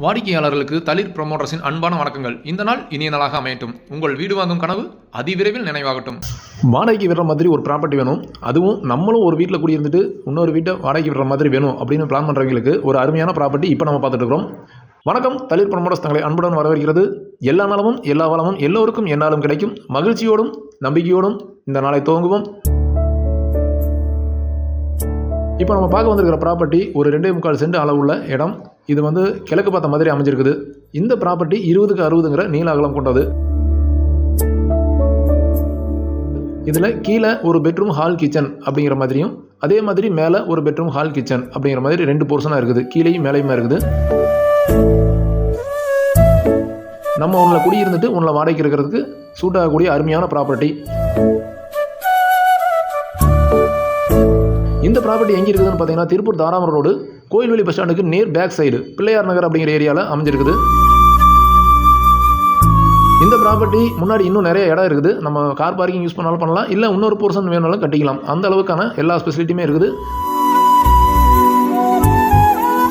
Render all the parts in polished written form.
வாடிக்கையாளர்களுக்கு தளிர் ப்ரமோட்டர்ஸின் அன்பான வணக்கங்கள். இந்த நாள் இனிய நாளாக அமையட்டும். உங்கள் வீடு வாங்கும் கனவு அதிவிரைவில் நினைவாகட்டும். வாடகைக்கு விடுற மாதிரி ஒரு ப்ராப்பர்ட்டி வேணும், அதுவும் நம்மளும் ஒரு வீட்டில் குடியிருந்துட்டு இன்னொரு வீட்டை வாடகைக்கு விடுற மாதிரி வேணும் அப்படின்னு பிளான் பண்ணுறவங்களுக்கு ஒரு அருமையான ப்ராப்பர்ட்டி இப்போ நம்ம பார்த்துட்டு இருக்கிறோம். வணக்கம், தளிர் ப்ரமோட்டர்ஸ் தங்களை அன்புடன் வரவேற்கிறது. எல்லா நலமும் எல்லா வளமும் எல்லோருக்கும் என்னாலும் கிடைக்கும். மகிழ்ச்சியோடும் நம்பிக்கையோடும் இந்த நாளை துவங்குவோம். இப்போ நம்ம பார்க்க வந்திருக்கிற ப்ராப்பர்ட்டி ஒரு 2.25 சென்ட் அளவுள்ள இடம். இது கிழக்கு பார்த்த மாதிரி அமைஞ்சிருக்குது. இந்த ப்ராப்பர்ட்டி 20க்கு 60ங்கிற நீள அகலம் கொண்டது. இதில் கீழே ஒரு பெட்ரூம் ஹால் கிச்சன் அப்படிங்கிற மாதிரியும், அதே மாதிரி மேலே ஒரு பெட்ரூம் ஹால் கிச்சன் அப்படிங்கிற மாதிரி 2 போர்ஷனாக இருக்குது. கீழேயும் மேலேயுமே இருக்குது. நம்ம ஒன்றில் குடியிருந்துட்டு ஒன்றில் வாடகைக்கு இருக்கிறதுக்கு சூட் ஆகக்கூடிய அருமையான ப்ராப்பர்ட்டி. இந்த ப்ராப்பர்ட்டி எங்கே இருக்குதுன்னு பார்த்தீங்கன்னா, திருப்பூர் தாராமரம் ரோடு, கோயில்வெளி பஸ் ஸ்டாண்டுக்கு நேர் பேக் சைடு பிள்ளையார் நகர் அப்படிங்கிற ஏரியாவில் அமைஞ்சிருக்குது. இந்த ப்ராப்பர்ட்டி முன்னாடி இன்னும் நிறைய இடம் இருக்குது. நம்ம கார் பார்க்கிங் யூஸ் பண்ணாலும் பண்ணலாம், இல்லை இன்னொரு போர்ஷன் வேணாலும் கட்டிக்கலாம். அந்த அளவுக்கான எல்லா ஃபெசிலிட்டியுமே இருக்குது.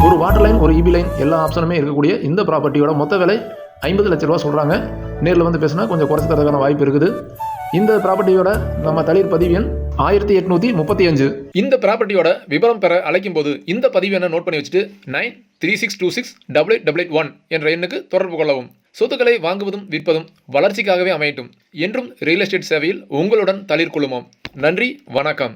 ஒரு வாட்டர் லைன், ஒரு இபி லைன், எல்லா ஆப்ஷனுமே இருக்கக்கூடிய இந்த ப்ராப்பர்ட்டியோட மொத்த விலை 50 லட்ச ரூபா சொல்கிறாங்க. நேரில் பேசினா கொஞ்சம் குறைச்சி தரதுக்கான வாய்ப்பு இருக்குது. இந்த ப்ராப்பர்ட்டியோட நம்ம தளிர் பதிவு எண் 1835. இந்த ப்ராப்பர்ட்டியோட விவரம் பெற அழைக்கும் போது இந்த பதிவு எண்ணை நோட் பண்ணி வச்சுட்டு 9362688881 என்ற எண்ணுக்கு தொடர்பு கொள்ளவும். சொத்துக்களை வாங்குவதும் விற்பதும் வளர்ச்சிக்காகவே அமையட்டும். என்றும் ரியல் எஸ்டேட் சேவையில் உங்களுடன் தளிர் குழுமம். நன்றி, வணக்கம்.